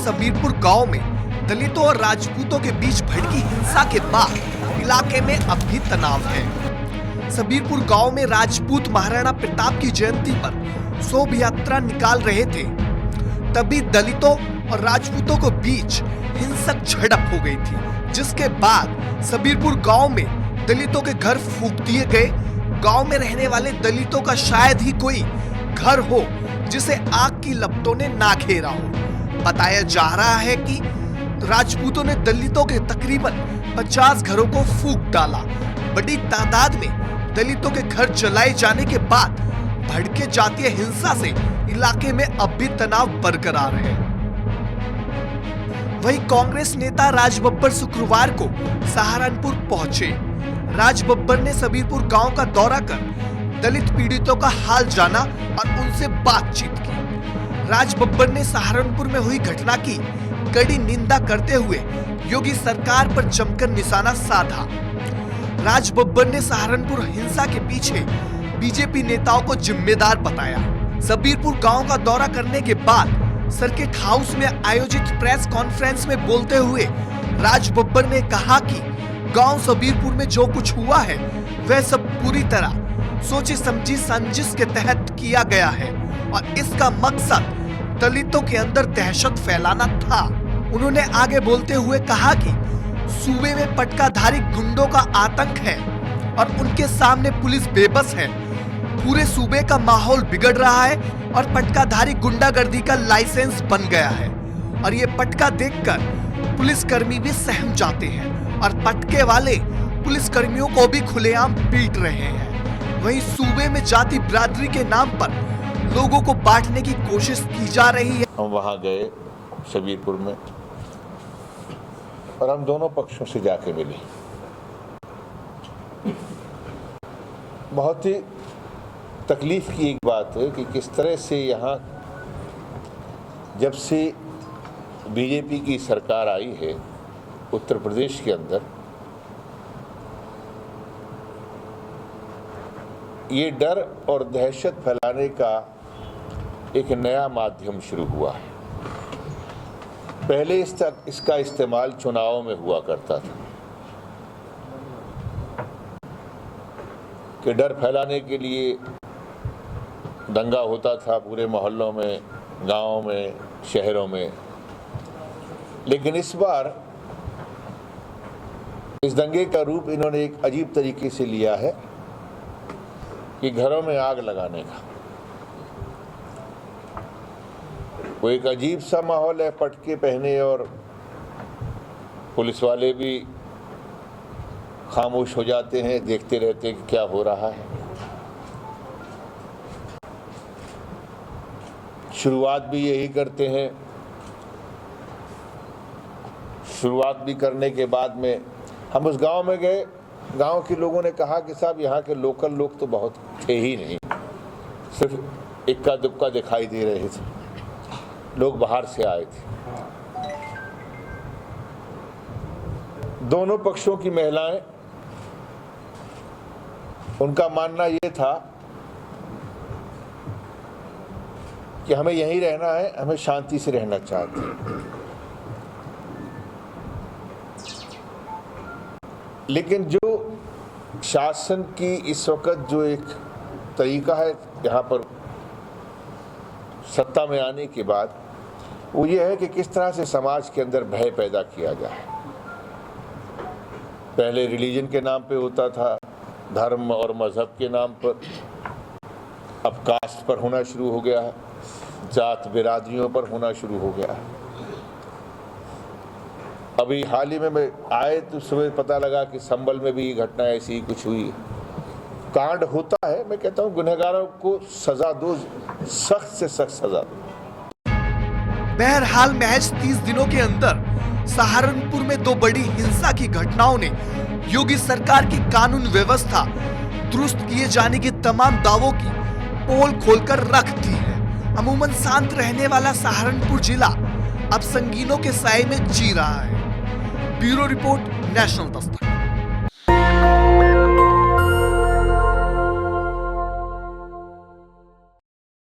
सबीरपुर गांव में दलितों और राजपूतों के बीच भड़की हिंसा के बाद इलाके में अब भी तनाव है। सबीरपुर गांव में राजपूत महाराणा प्रताप की जयंती पर शोभ यात्रा निकाल रहे थे, तभी दलितों और राजपूतों के बीच हिंसक झड़प हो गई थी, जिसके बाद सबीरपुर गांव में दलितों के घर फूंक दिए गए। गांव में रहने वाले दलितों का शायद ही कोई घर हो जिसे आग की लपटों ने ना घेरा हो। बताया जा रहा है कि राजपूतों ने दलितों के तकरीबन 50 घरों को फूंक डाला। बड़ी तादाद में दलितों के घर जलाए जाने के बाद भड़के जातीय हिंसा से इलाके में अब भी तनाव बरकरार है। वहीं कांग्रेस नेता राज बब्बर शुक्रवार को सहारनपुर पहुंचे। राज बब्बर ने सबीरपुर गांव का दौरा कर दलित पीड़ितों का हाल जाना और उनसे बातचीत की। राज बब्बर ने सहारनपुर में हुई घटना की कड़ी निंदा करते हुए योगी सरकार पर जमकर निशाना साधा। राज बब्बर ने सहारनपुर हिंसा के पीछे बीजेपी नेताओं को जिम्मेदार बताया। सबीरपुर गांव का दौरा करने के बाद सर्किट हाउस में आयोजित प्रेस कॉन्फ्रेंस में बोलते हुए राज बब्बर ने कहा कि गांव सबीरपुर में जो कुछ हुआ है वह सब पूरी तरह सोची समझी साजिश के तहत किया गया है और इसका मकसद दलितों के अंदर दहशत फैलाना था। उन्होंने आगे बोलते हुए कहा कि सूबे में पटकाधारी गुंडों का आतंक है और उनके सामने पुलिस बेबस है। पूरे सूबे का माहौल बिगड़ रहा है और पटकाधारी गुंडागर्दी का लाइसेंस बन गया है और ये पटका देखकर पुलिसकर्मी भी सहम जाते हैं और पटके वाले पुलिसकर्मियों को भी खुलेआम पीट रहे हैं। वहीं सूबे में जाति बिरादरी के नाम पर लोगों को बांटने की कोशिश की जा रही है। हम वहां गए सबीरपुर में और हम दोनों पक्षों से जाके मिले। बहुत ही तकलीफ की एक बात है कि किस तरह से यहाँ जब से बीजेपी की सरकार आई है उत्तर प्रदेश के अंदर, ये डर और दहशत फैलाने का एक नया माध्यम शुरू हुआ है। पहले इसका इस्तेमाल चुनावों में हुआ करता था कि डर फैलाने के लिए दंगा होता था पूरे मोहल्लों में, गांवों में, शहरों में। लेकिन इस बार इस दंगे का रूप इन्होंने एक अजीब तरीके से लिया है कि घरों में आग लगाने का। वो एक अजीब सा माहौल है, पटके पहने और पुलिस वाले भी खामोश हो जाते हैं, देखते रहते हैं कि क्या हो रहा है। शुरुआत भी यही करते हैं। शुरुआत भी करने के बाद में हम उस गांव में गए। गांव के लोगों ने कहा कि साहब यहाँ के लोकल लोग तो बहुत थे ही नहीं, सिर्फ इक्का दुक्का दिखाई दे रहे थे, लोग बाहर से आए थे। दोनों पक्षों की महिलाएं, उनका मानना ये था कि हमें यहीं रहना है, हमें शांति से रहना चाहते हैं। लेकिन जो शासन की इस वक्त जो एक तरीका है यहाँ पर सत्ता में आने के बाद, वो ये है कि किस तरह से समाज के अंदर भय पैदा किया जाए। पहले रिलीजन के नाम पे होता था, धर्म और मजहब के नाम पर, अब कास्ट पर होना शुरू हो गया है, जात बिरादरियों पर होना शुरू हो गया है। अभी हाल ही में मैं आए तो सुबह पता लगा कि संभल में भी ये घटना ऐसी ही कुछ हुई। कांड होता है, मैं कहता हूँ गुनहगारों को सजा दो, सख्त से सख्त सजा दो। बहरहाल महज 30 दिनों के अंदर सहारनपुर में 2 बड़ी हिंसा की घटनाओं ने योगी सरकार की कानून व्यवस्था दुरुस्त किए जाने के तमाम दावों की पोल खोलकर रख दी है। अमूमन शांत रहने वाला सहारनपुर जिला अब संगीनों के साए में जी रहा है। Bureau report, national Dastak.